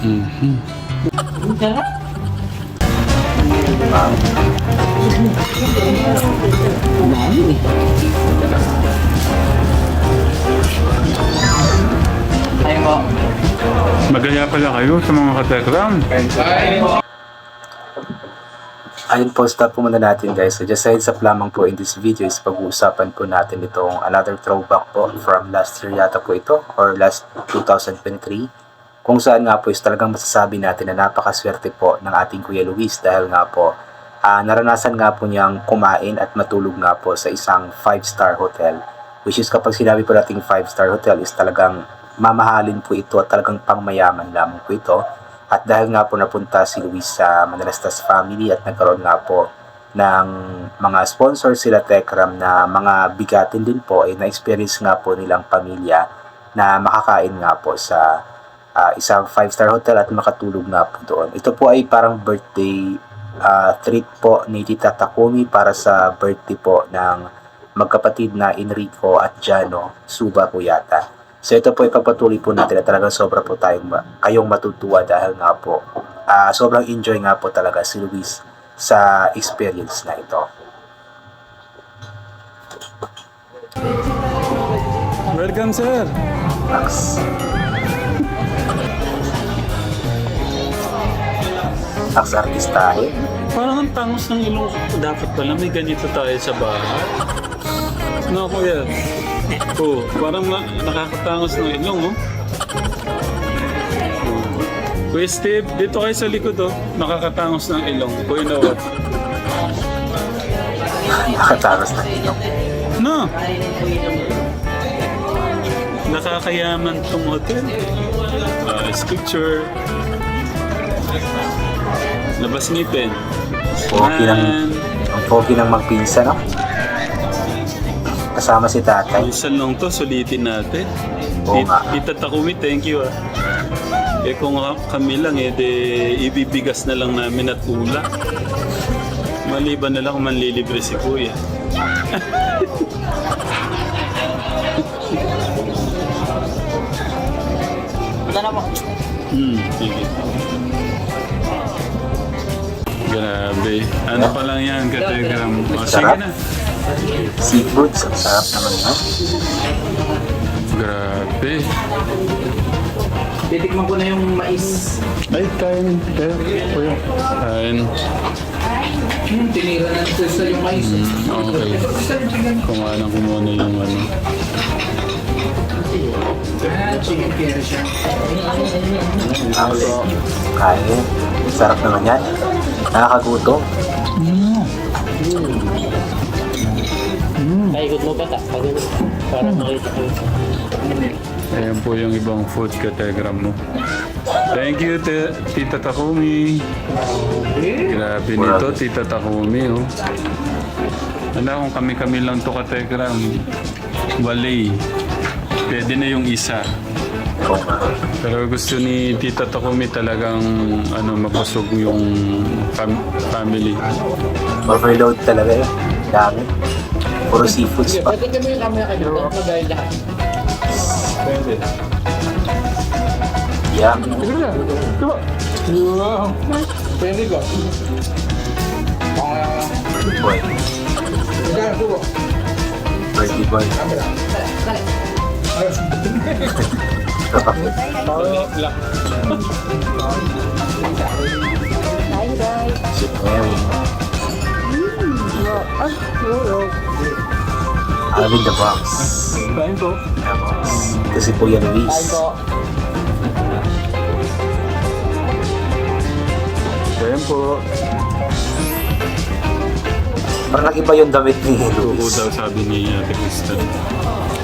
Mhm. Ay mo. Magaya pala kayo sa mga katekram. Ayun po, stop po muna natin guys. So just heads up lamang po in this video is pag-uusapan po natin itong another throwback po from last year yata po ito or last 2023. Kung saan nga po is talagang masasabi natin na napakaswerte po ng ating Kuya Luis dahil nga po naranasan nga po niyang kumain at matulog nga po sa isang 5-star hotel. Which is kapag sinabi po nating 5-star hotel is talagang mamahalin po ito at talagang pangmayaman lamang po ito. At dahil nga po napunta si Luis sa Manalastas family at nagkaroon nga po ng mga sponsor sila Tekram na mga bigatin din po ay na-experience nga po nilang pamilya na makakain nga po sa isang 5-star hotel at makatulog nga po doon. Ito po ay parang birthday treat po ni Tita Takumi para sa birthday po ng magkapatid na Enrico at Jano Suba po yata. So ito po ipapatuloy po natin at talagang sobra po kayong matutuwa dahil nga po sobrang enjoy nga po talaga si Luis sa experience na ito. Welcome, sir. Max. Max artistahe. Parang ang tangos ng ilong ko. Dapat pala may ganito tayo sa bahay. No, kuya. Oh, parang nakakatangos ng ilong, oh. Kuya Steve, dito kayo sa likod, oh. Nakakatangos ng ilong. Kuya Noah. Nakataras na ito. No. Nakakayaman tong hotel. Sculpture. Labas ngipin. Ang pogi ng magpinsa, no? Kasama si tatay. Minsan lang to, sulitin natin. Oo nga. Tita Takumi, thank you, ah. Eh kung kami lang, ibibigas na lang namin at ulak. Maliban na lang kung manlilibre si Kuya. Ito na po. Sige. Grabe. Ano pa lang yan, Kategram? O, sige na. Seafood, ang sarap naman yun. Grabe. Titikman ko na yung mais. Ay, kain. Kuya. Kain. Tinira na ito sa yung mais. Okay. Kumanan ko muna yung ano. Chicken curry siya. Okay. Kain. Sarap naman yan. Nakakagutom. Paikot mo ba ta? Para makita ko. Ayan po yung ibang food Kategram mo. Thank you, Tita Takumi. Grabe nito, Tita Takumi, oh. Ano kung kami-kami lang to Kategram. Walay. Pwede na yung isa. Pero gusto ni Tita Takumi talagang mapusog yung family. Overload talaga yun. Dami. Puro seafoods pa. Pwede kami yung kamaya kayo. Magayad lahat. Pwede. Yeah. Pwede ko. Boy. Birthday boy. Si Mary. Alvin the Box. Kain po. The Box. Ito si Kuya Luis. Kain po. Ayan po. Parang nag-iba yung damit ni Suko Luis. daw sabi ni Ate Crystal.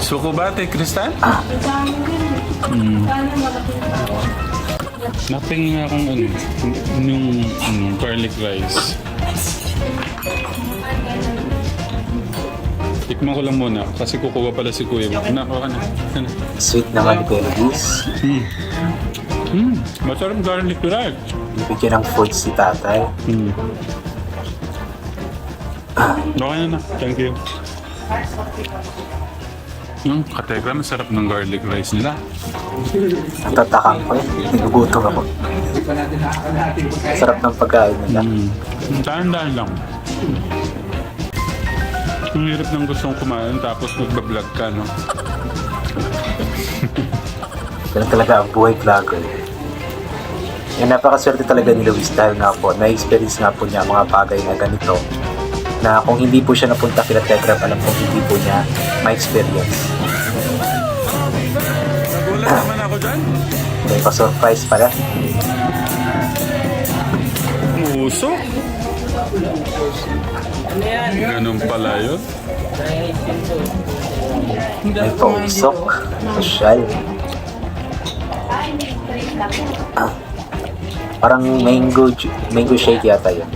Suko ba, Ate Crystal? Napingin nga akong yung garlic rice. Tikman ko lang muna kasi kukuha pala si Kuya. Nakuha ka na. Sweet naman ni Kuya Luis. Masarap garlic rice. Bigyan ng food si tatay. Okay na. Thank you. Kategram, masarap ng garlic rice nila. Natatakang ko eh. Nagugutom ako. Sarap ng pagkain nila. Dahan-dahan lang. Ang hirap ng gustong kumain tapos magbablog ka, no? Ganun talaga ang buhay vlogger. Yan, napakaswerte talaga ni Luis dahil nga po, na-experience nga po niya mga bagay na ganito na kung hindi po siya napunta kila Tegram, alam kong hindi po niya ma-experience. Nagulat naman ako dyan. May pa-surprise pala. Muso? Ganun pala yun. May pausok. Sosyal. Parang mango shake yata yun.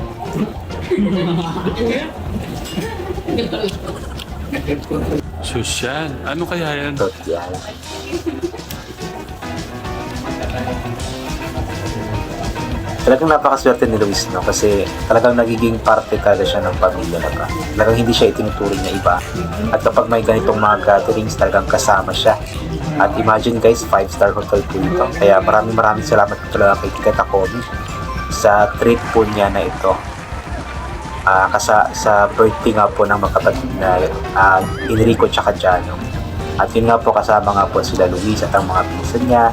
Sosyal. Ano kaya yan? Tot yan. Talagang napakaswerte ni Luis, no? Kasi talagang nagiging parte talaga siya ng pamilya na ba. Talagang hindi siya itinuturing na iba. At kapag may ganitong mga gatherings, talagang kasama siya. At imagine guys, 5-star hotel po ito. Kaya maraming salamat po talaga kay Tita Komi sa treat po niya na ito. Sa birthday nga po ng magkapatid na Enrico tsaka Jano. At yun nga po, kasama nga po sila Luis at ang mga pinsan niya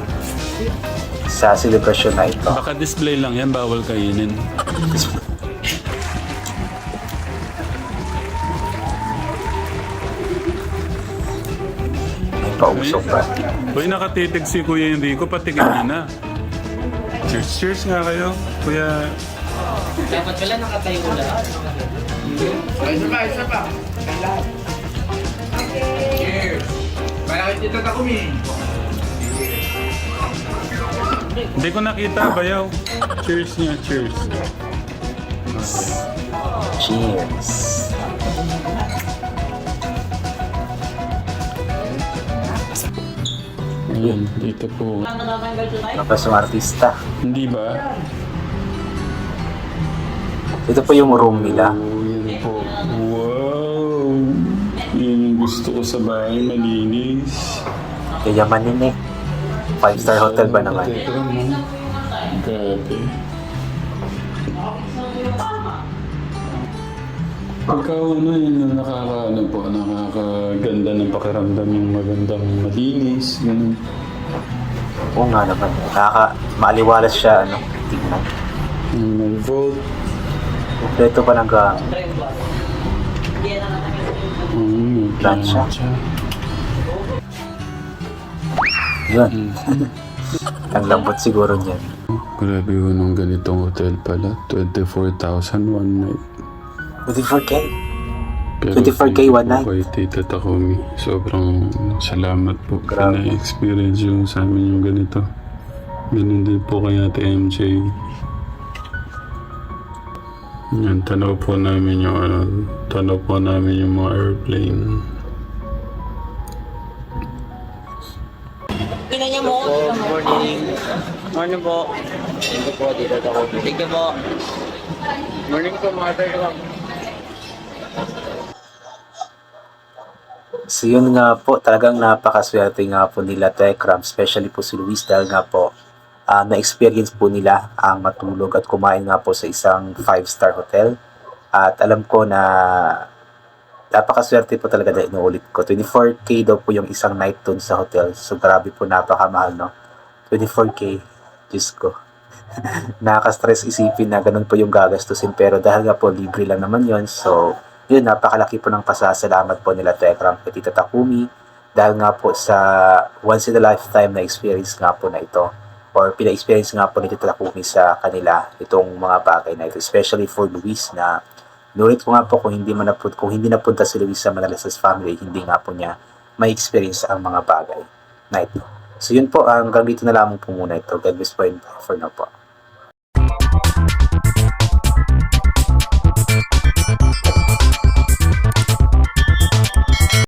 sa celebration na ito. Baka display lang yan, bawal kainin. May pausok ba? Uy, nakatitig si Kuya Enrico, patikin niya na. Cheers, cheers nga kayo, Kuya. Dapat pala nakatayo ko na. Isa pa. Cheers. Para kay Tita Takumi. Hindi ko nakita, bayaw. Cheers niya, cheers. Cheers. Ayan, dito po. Labas yung artista. Hindi ba? Ito po yung room nila. Oh, yan po. Wow! Yan yung gusto ko sa bahay, malinis. Yayamanin eh. 5-star hotel ba naman? Teka mo. Grabe. Pagka ano yun na nakakaganda ng pakiramdam yung magandang malinis. Ganun. Oo nga naman. Maaliwalas siya, ano, tingnan. May vault. Kompleto pa ng gamit. Plancha. Yun. Ang lambot siguro niyan. Grabe yun ng ganitong hotel pala. 24,000 one night. 24K. Pero 24K one night. Kay Tita Takumi. Sobrang salamat po. Grabe. Na-experience yung sa amin yung ganito. Ganun din po kay Ate MJ. Yan, tanaw po namin yung mga airplane. Good morning. Morning po. Thank you po, Tita Takumi. Thank you po. Morning po, mga Telegram. So yun nga po, talagang napakaswerte nga po nila Tekram, especially po si Luis dahil nga po na-experience po nila ang matulog at kumain nga po sa isang 5-star hotel. At alam ko na napakaswerte po talaga na inuulit ko. 24K daw po yung isang night dun sa hotel. So grabe po, napakamahal, no? 24K, Diyos ko. Nakaka-stress isipin na ganun po yung gagastusin, pero dahil nga po libre lang naman yon, so yun, napakalaki po ng pasasalamat po nila Tekram kay Tita Takumi dahil nga po sa once in a lifetime na experience nga po na ito, or pina-experience nga po ni Tita Takumi sa kanila itong mga bagay na ito, especially for Luis na nulit ko nga po kung hindi napunta si Luis sa Manalasas family, hindi nga po niya may experience ang mga bagay na ito. So yun po, hanggang dito na lamang po muna ito. God bless po and bye for now po.